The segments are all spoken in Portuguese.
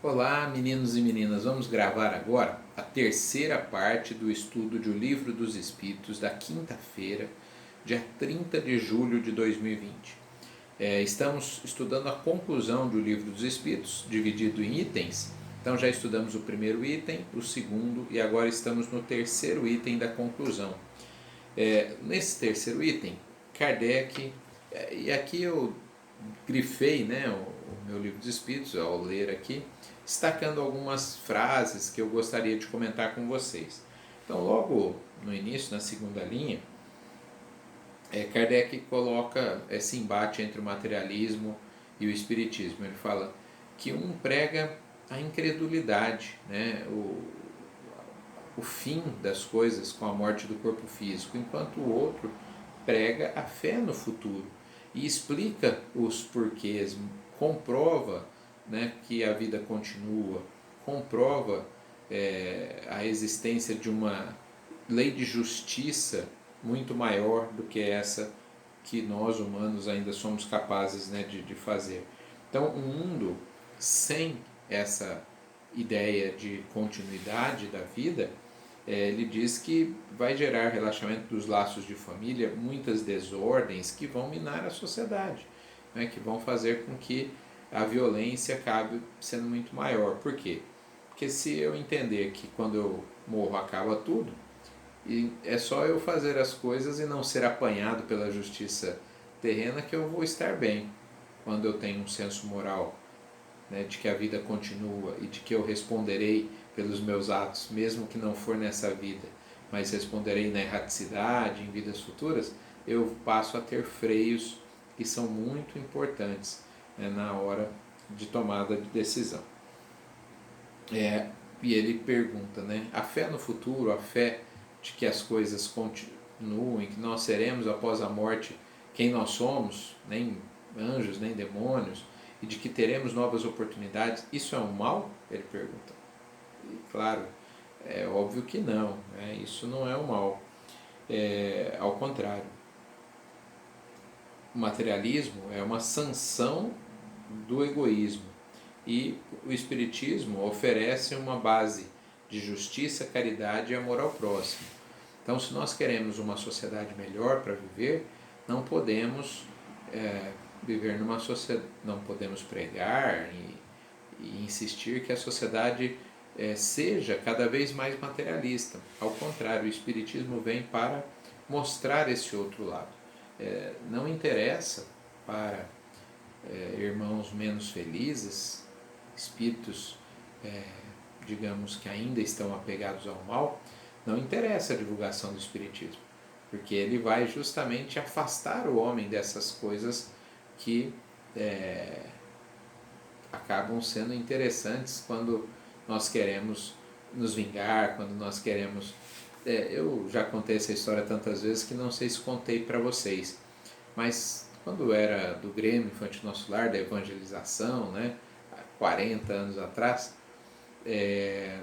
Olá, meninos e meninas, vamos gravar agora a terceira parte do estudo de O Livro dos Espíritos da quinta-feira, dia 30 de julho de 2020. Estamos estudando a conclusão do Livro dos Espíritos, dividido em itens. Então já estudamos o primeiro item, o segundo e agora estamos no terceiro item da conclusão. Nesse terceiro item, Kardec, e aqui eu grifei, o meu Livro dos Espíritos ao ler aqui, destacando algumas frases que eu gostaria de comentar com vocês. Então, logo no início, na segunda linha, Kardec coloca esse embate entre o materialismo e o espiritismo. Ele fala que um prega a incredulidade, o fim das coisas com a morte do corpo físico, enquanto o outro prega a fé no futuro e explica os porquês, comprova que a vida continua, comprova a existência de uma lei de justiça muito maior do que essa que nós humanos ainda somos capazes de fazer. Então, um mundo sem essa ideia de continuidade da vida, ele diz que vai gerar relaxamento dos laços de família, muitas desordens que vão minar a sociedade, que vão fazer com que a violência acabe sendo muito maior. Por quê? Porque se eu entender que quando eu morro acaba tudo, e é só eu fazer as coisas e não ser apanhado pela justiça terrena que eu vou estar bem. Quando eu tenho um senso moral, de que a vida continua e de que eu responderei pelos meus atos, mesmo que não for nessa vida, mas responderei na erraticidade, em vidas futuras, eu passo a ter freios que são muito importantes na hora de tomada de decisão. E ele pergunta, a fé no futuro, a fé de que as coisas continuem, que nós seremos após a morte quem nós somos, nem anjos, nem demônios, e de que teremos novas oportunidades, isso é um mal? Ele pergunta. E, claro, é óbvio que não, isso não é um mal. Ao contrário, o materialismo é uma sanção do egoísmo e o espiritismo oferece uma base de justiça, caridade e amor ao próximo. Então, se nós queremos uma sociedade melhor para viver, não podemos viver numa sociedade, não podemos pregar e insistir que a sociedade seja cada vez mais materialista. Ao contrário, o espiritismo vem para mostrar esse outro lado. Não interessa para irmãos menos felizes, espíritos, digamos, que ainda estão apegados ao mal, não interessa a divulgação do espiritismo, porque ele vai justamente afastar o homem dessas coisas que acabam sendo interessantes quando nós queremos nos vingar, quando nós queremos... eu já contei essa história tantas vezes que não sei se contei para vocês, mas quando era do Grêmio Infantil Nosso Lar, da evangelização, há 40 anos atrás,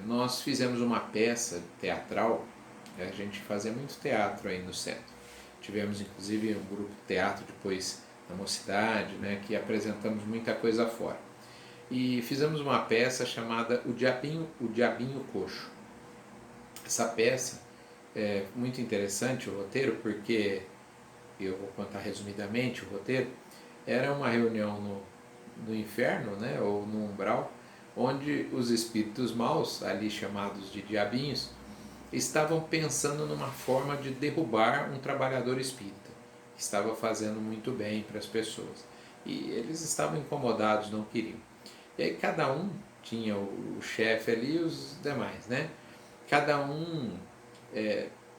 nós fizemos uma peça teatral. A gente fazia muito teatro aí no centro. Tivemos inclusive um grupo de teatro depois na Mocidade, que apresentamos muita coisa fora. E fizemos uma peça chamada O Diabinho Coxo. Essa peça é muito interessante, o roteiro, porque, eu vou contar resumidamente o roteiro, era uma reunião no inferno, ou no umbral, onde os espíritos maus, ali chamados de diabinhos, estavam pensando numa forma de derrubar um trabalhador espírita, que estava fazendo muito bem para as pessoas. E eles estavam incomodados, não queriam. E aí cada um tinha o chefe ali e os demais, Cada um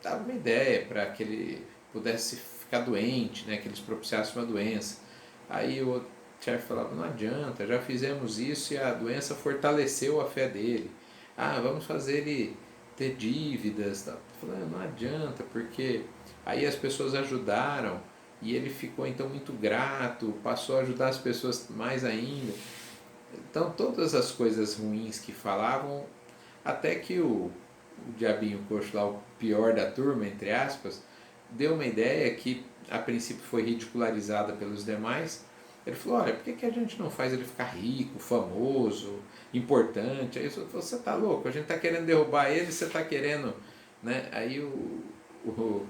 dava uma ideia para que ele pudesse ficar doente, que eles propiciassem uma doença. Aí o outro chefe falava, não adianta, já fizemos isso e a doença fortaleceu a fé dele. Vamos fazer ele ter dívidas. Falando, não adianta, porque aí as pessoas ajudaram e ele ficou então muito grato, passou a ajudar as pessoas mais ainda. Então todas as coisas ruins que falavam, até que o diabinho coxo lá, o pior da turma, entre aspas, deu uma ideia que a princípio foi ridicularizada pelos demais, Ele falou, olha, por que a gente não faz ele ficar rico, famoso, importante? Aí eu falei, você tá louco, a gente tá querendo derrubar ele, você tá querendo, né? Aí o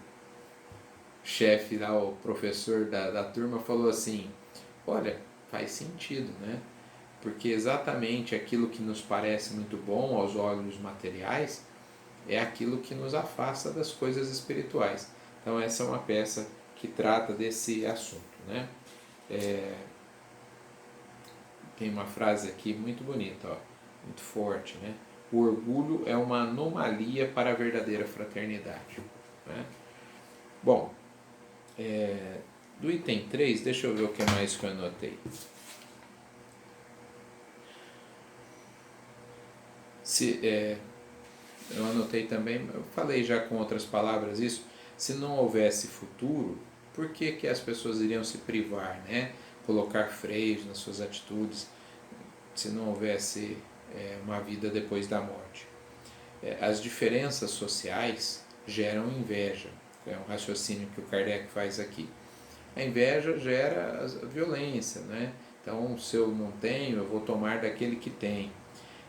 chefe lá, o professor da turma falou assim, olha, faz sentido, né? Porque exatamente aquilo que nos parece muito bom aos olhos materiais é aquilo que nos afasta das coisas espirituais. Então essa é uma peça que trata desse assunto, né? Tem uma frase aqui muito bonita, ó, muito forte, né? O orgulho é uma anomalia para a verdadeira fraternidade, né? Bom, do item 3, deixa eu ver o que mais que eu anotei. Eu anotei também, eu falei já com outras palavras isso, se não houvesse futuro, por que as pessoas iriam se privar, né? Colocar freios nas suas atitudes, se não houvesse uma vida depois da morte? As diferenças sociais geram inveja, é um raciocínio que o Kardec faz aqui. A inveja gera a violência, né? Então, se eu não tenho, eu vou tomar daquele que tem.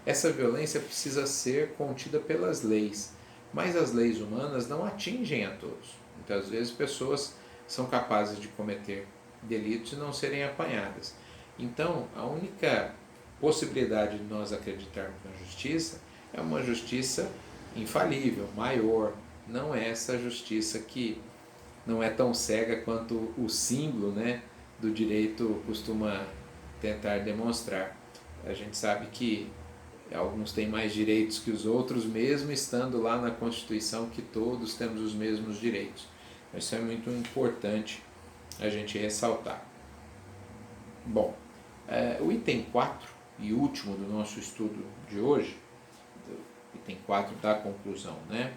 Essa violência precisa ser contida pelas leis, mas as leis humanas não atingem a todos. Muitas vezes pessoas são capazes de cometer delitos e não serem apanhadas. Então, a única possibilidade de nós acreditarmos na justiça é uma justiça infalível, maior, não é essa justiça que não é tão cega quanto o símbolo, né, do direito costuma tentar demonstrar. A gente sabe que alguns têm mais direitos que os outros, mesmo estando lá na Constituição que todos temos os mesmos direitos. Isso é muito importante a gente ressaltar. Bom, o item 4 e último do nosso estudo de hoje, item 4 da conclusão, né?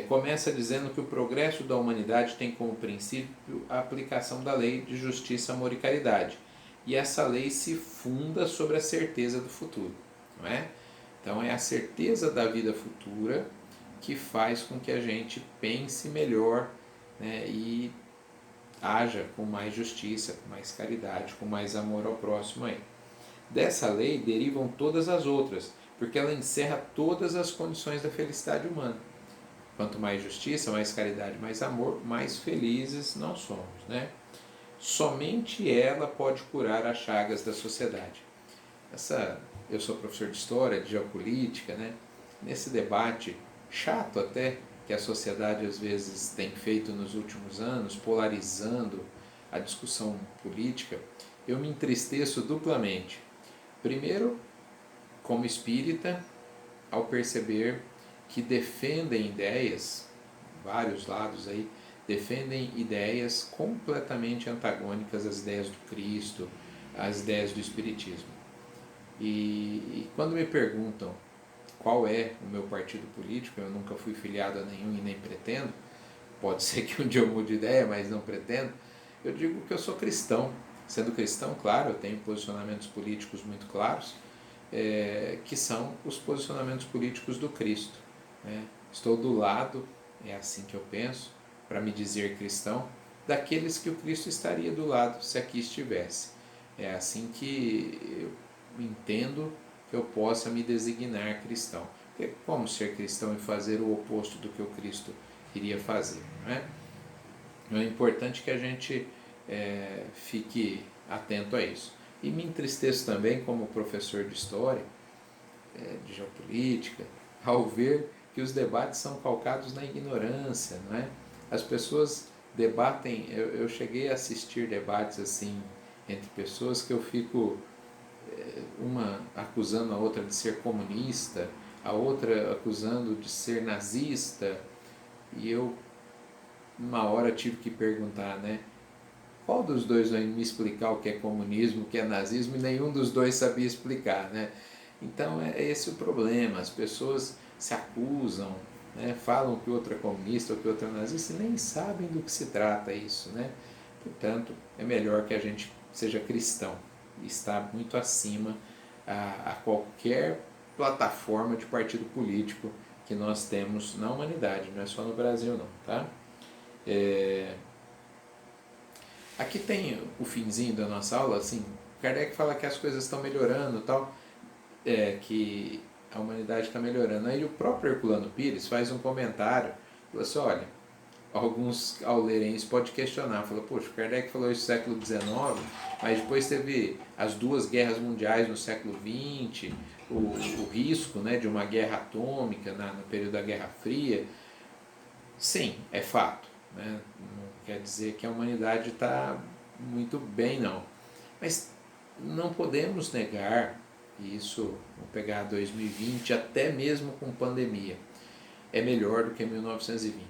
Começa dizendo que o progresso da humanidade tem como princípio a aplicação da lei de justiça, amor e caridade. E essa lei se funda sobre a certeza do futuro, não é? Então é a certeza da vida futura que faz com que a gente pense melhor, né, e haja com mais justiça, com mais caridade, com mais amor ao próximo aí. Dessa lei derivam todas as outras, porque ela encerra todas as condições da felicidade humana. Quanto mais justiça, mais caridade, mais amor, mais felizes nós somos, né? Somente ela pode curar as chagas da sociedade. Eu sou professor de história, de geopolítica, né? Nesse debate chato até que a sociedade às vezes tem feito nos últimos anos, polarizando a discussão política, eu me entristeço duplamente. Primeiro, como espírita, ao perceber que defendem ideias, vários lados aí, defendem ideias completamente antagônicas às ideias do Cristo, às ideias do Espiritismo. E quando me perguntam qual é o meu partido político, eu nunca fui filiado a nenhum e nem pretendo, pode ser que um dia eu mude de ideia, mas não pretendo, eu digo que eu sou cristão. Sendo cristão, claro, eu tenho posicionamentos políticos muito claros, que são os posicionamentos políticos do Cristo. Né? Estou do lado, é assim que eu penso, para me dizer cristão, daqueles que o Cristo estaria do lado se aqui estivesse. É assim que eu entendo que eu possa me designar cristão. Porque como ser cristão e fazer o oposto do que o Cristo iria fazer? Não é? É importante que a gente fique atento a isso. E me entristeço também, como professor de história, de geopolítica, ao ver que os debates são calcados na ignorância, não é? As pessoas debatem, eu cheguei a assistir debates assim entre pessoas que eu fico uma acusando a outra de ser comunista, a outra acusando de ser nazista, e eu uma hora tive que perguntar, né? Qual dos dois vai me explicar o que é comunismo, o que é nazismo, e nenhum dos dois sabia explicar, né? Então é esse o problema, as pessoas se acusam, né? Falam que o outro é comunista ou que o outro é nazista e nem sabem do que se trata isso, né? Portanto, é melhor que a gente seja cristão e está muito acima a qualquer plataforma de partido político que nós temos na humanidade, não é só no Brasil não, tá? Aqui tem o finzinho da nossa aula, assim, Kardec fala que as coisas estão melhorando, tal, que a humanidade está melhorando. Aí o próprio Herculano Pires faz um comentário, falou assim, olha, alguns ao lerem isso pode questionar, falou, poxa, o Kardec falou isso no século XIX, mas depois teve as duas guerras mundiais no século XX, o risco, né, de uma guerra atômica no período da Guerra Fria. Sim, é fato, né? Não quer dizer que a humanidade está muito bem, não. Mas não podemos negar, e isso, vamos pegar 2020, até mesmo com pandemia, é melhor do que 1920,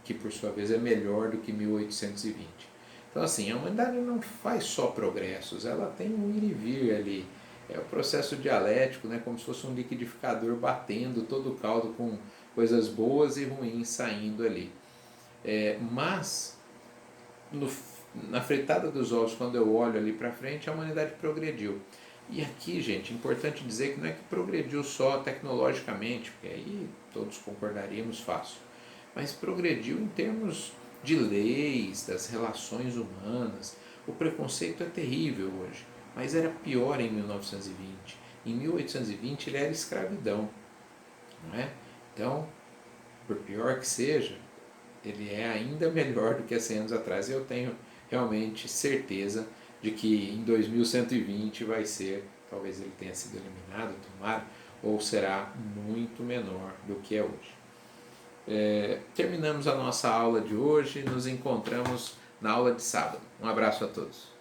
que por sua vez é melhor do que 1820. Então, assim, a humanidade não faz só progressos, ela tem um ir e vir ali. É o processo dialético, né, como se fosse um liquidificador batendo todo o caldo com coisas boas e ruins saindo ali. Mas, no, na fritada dos ovos, quando eu olho ali para frente, a humanidade progrediu. E aqui, gente, é importante dizer que não é que progrediu só tecnologicamente, porque aí todos concordaríamos fácil, mas progrediu em termos de leis, das relações humanas. O preconceito é terrível hoje, mas era pior em 1920. Em 1820 ele era escravidão, não é? Então, por pior que seja, ele é ainda melhor do que há 100 anos atrás. Eu tenho realmente certeza de que em 2120 vai ser, talvez ele tenha sido eliminado, tomara, ou será muito menor do que é hoje. Terminamos a nossa aula de hoje, nos encontramos na aula de sábado. Um abraço a todos.